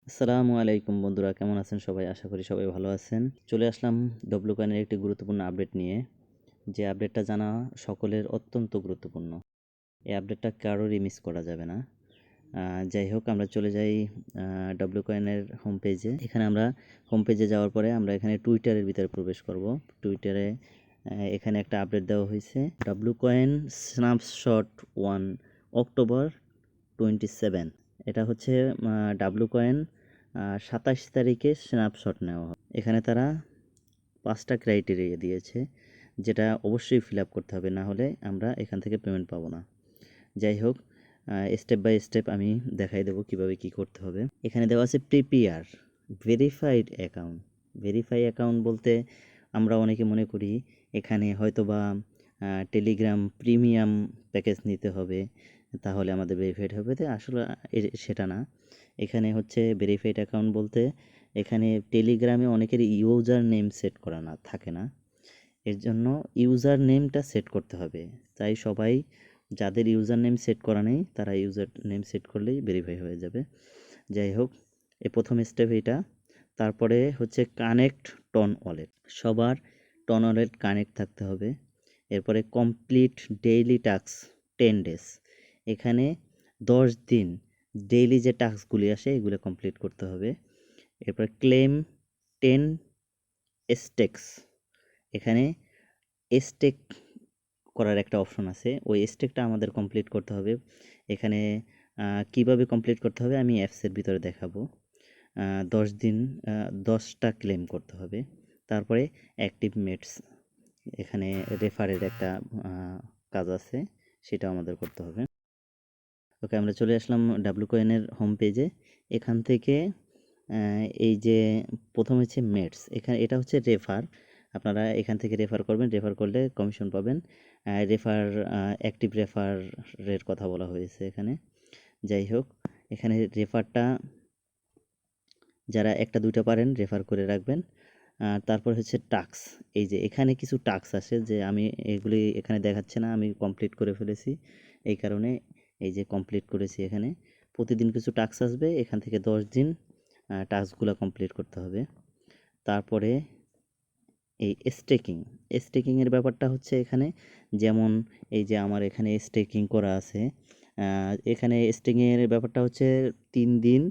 আসসালামু আলাইকুম বন্ধুরা, কেমন আছেন সবাই? আশা করি সবাই ভালো আছেন। চলে আসলাম ডব্লুকয়েনের একটি গুরুত্বপূর্ণ আপডেট নিয়ে। যে আপডেটটা জানা সকলের অত্যন্ত গুরুত্বপূর্ণ। এই আপডেটটা কারোরই মিস করা যাবে না। যাই হোক, আমরা চলে যাই ডব্লুকয়েনের হোম পেজে। এখানে আমরা হোম পেজে যাওয়ার পরে আমরা এখানে টুইটারের ভিতরে প্রবেশ করব। টুইটারে এখানে একটা আপডেট দেওয়া হয়েছে, ডব্লুকয়েন স্ন্যাপশট 1 অক্টোবর 27। এটা হচ্ছে ডব্লুকয়েন 27 তারিখে স্ন্যাপশট নেওয়া হয়। এখানে তারা 5টা ক্রাইটেরিয়া দিয়েছে, যেটা অবশ্যই ফিল আপ করতে হবে, না হলে আমরা এখান থেকে পেমেন্ট পাবো না। যাই হোক, স্টেপ বাই স্টেপ আমি দেখাই দেবো কীভাবে কী করতে হবে। এখানে দেওয়া আছে prepare verified account. Verify account বলতে আমরা অনেকে মনে করি এখানে হয়তোবা টেলিগ্রাম প্রিমিয়াম প্যাকেজ নিতে হবে, তাহলে আমাদের ভেরিফাইড হবে। তো আসলে সেটা না। এখানে হচ্ছে ভেরিফাইড অ্যাকাউন্ট বলতে এখানে টেলিগ্রামে অনেকের ইউজার নেম সেট করা না থাকে না, এর জন্য ইউজার নেমটা সেট করতে হবে। তাই সবাই যাদের ইউজার নেম সেট করা নেই তারা ইউজার নেম সেট করলেই ভেরিফাই হয়ে যাবে। যাই হোক, প্রথম স্টেপ এটা। তারপরে হচ্ছে কানেক্ট টন ওয়ালেট। সবার টন ওয়ালেট কানেক্ট থাকতে হবে। এরপরে কমপ্লিট ডেইলি টাস্ক 10 ডেজ। এখানে 10 দিন ডেইলি যে টাস্কগুলি আসে এগুলো কমপ্লিট করতে হবে। এরপর ক্লেম 10 স্টেকস। এখানে স্টেক করার একটা অপশন আছে, ওই স্টেকটা আমাদের কমপ্লিট করতে হবে। এখানে কিভাবে কমপ্লিট করতে হবে আমি অ্যাপসের ভিতরে দেখাবো। 10 দিন 10টা ক্লেম করতে হবে। তারপরে অ্যাক্টিভ মেটস, এখানে রেফারের একটা কাজ আছে, সেটা আমাদের করতে হবে। ওকে, আমরা চলে আসলাম ডব্লুকয়েনের হোম পেজে। এখান থেকে এই যে প্রথম হচ্ছে মেটস, এখানে এটা হচ্ছে রেফার। আপনারা এখান থেকে রেফার করবেন, রেফার করলে কমিশন পাবেন। রেফার অ্যাক্টিভ রেফারের কথা বলা হয়েছে এখানে। যাই হোক, এখানে রেফারটা যারা একটা দুইটা পারেন রেফার করে রাখবেন। তারপর হচ্ছে টাস্ক। এই যে এখানে কিছু টাস্ক আসে, যে আমি এগুলি এখানে দেখাচ্ছে না, আমি কমপ্লিট করে ফেলেছি, এই কারণে এই যে কমপ্লিট করেছি। এখানে প্রতিদিন কিছু টাস্ক আসবে, এখান থেকে 10 দিন টাস্কগুলো কমপ্লিট করতে হবে। তারপরে এই স্টেকিংয়ের ব্যাপারটা হচ্ছে এখানে, যেমন এই যে আমার এখানে স্টেকিং করা আছে। এখানে স্টেকিংয়ের ব্যাপারটা হচ্ছে 3 দিন,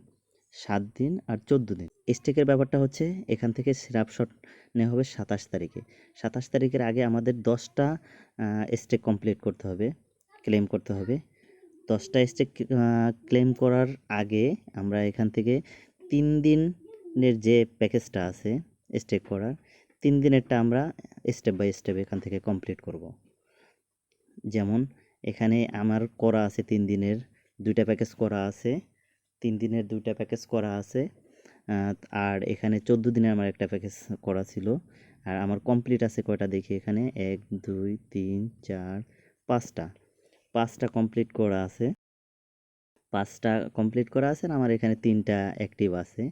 7 দিন আর 14 দিন। স্টেকের ব্যাপারটা হচ্ছে এখান থেকে স্ন্যাপশট নেওয়া হবে 27 তারিখে। 27 তারিখের আগে আমাদের 10টা স্টেক কমপ্লিট করতে হবে, ক্লেম করতে হবে। 10টা স্টেক ক্লেম করার আগে আমরা এখান থেকে 3 দিনের যে প্যাকেজটা আছে স্টেক করার, 3 দিনেরটা আমরা স্টেপ বাই স্টেপ এখান থেকে কমপ্লিট করব। যেমন এখানে আমার করা আছে 3 দিনের 2টা প্যাকেজ করা আছে, 3 দিনের 2টা প্যাকেজ করা আছে। আর এখানে 14 দিনের আমার একটা প্যাকেজ করা ছিল। আর আমার কমপ্লিট আছে কয়টা দেখি এখানে, 1 2 3 4 5টা। 5টা কমপ্লিট করা আছে। 5টা কমপ্লিট করা আছে আর আমার এখানে 3টা অ্যাক্টিভ আছে।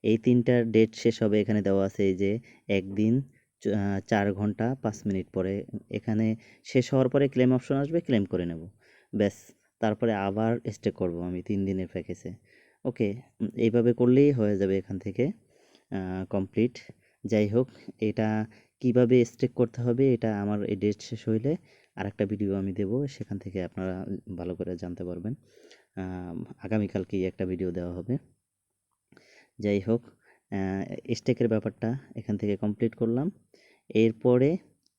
এই 3টার ডেট শেষ হবে এখানে দেওয়া আছে, এই যে 1 দিন 4 ঘন্টা 5 মিনিট পরে। এখানে শেষ হওয়ার পরে ক্লেম অপশন আসবে, ক্লেম করে নেব, ব্যাস। তারপরে আবার স্টে করব আমি 3 দিনের প্যাকেজে। ওকে, এইভাবে করলেই হয়ে যাবে এখান থেকে কমপ্লিট। যাই হোক, এটা কিভাবে স্টেক করতে হবে এটা আমার এই ডেট শেষ হইলে আরেকটা ভিডিও আমি দেব, সেখান থেকে আপনারা ভালো করে জানতে পারবেন। আগামীকালকেই একটা ভিডিও দেওয়া হবে। যাই হোক, স্টেকের ব্যাপারটা এখান থেকে কমপ্লিট করলাম। এরপরে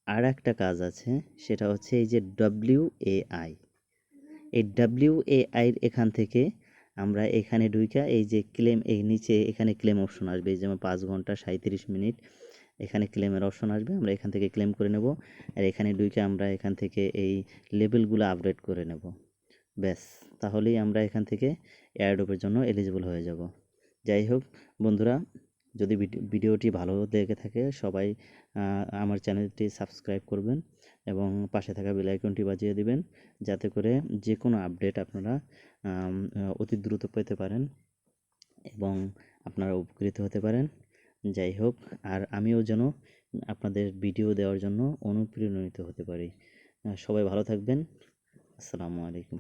আর একটা কাজ আছে, সেটা হচ্ছে এই যে WAI। এই WAI এখান থেকে আমরা এখানে ঢুইকা এই যে ক্লেম, এই নিচে এখানে ক্লেম অপশন আসবে, যেমন 5 ঘন্টা 37 মিনিট এখানে ক্লেমের অপশন আসবে, আমরা এখান থেকে ক্লেম করে নেব। আর এখানে ঢুইকা আমরা এখান থেকে এই লেবেলগুলো আপডেট করে নেব, ব্যাস। তাহলেই আমরা এখান থেকে এয়ারড্রপের জন্য এলিজিবল হয়ে যাব। যাই হোক বন্ধুরা, যদি ভিডিওটি ভালো লেগে থাকে সবাই আমার চ্যানেলটি সাবস্ক্রাইব করবেন এবং পাশে থাকা বেল আইকনটি বাজিয়ে দিবেন, যাতে করে যে কোনো আপডেট আপনারা অতি দ্রুত পেতে পারেন এবং আপনারা উপকৃত হতে পারেন। যাই হোক, আর আমিও যেন আপনাদের ভিডিও দেওয়ার জন্য অনুপ্রাণিত হতে পারি। সবাই ভালো থাকবেন। আসসালামু আলাইকুম।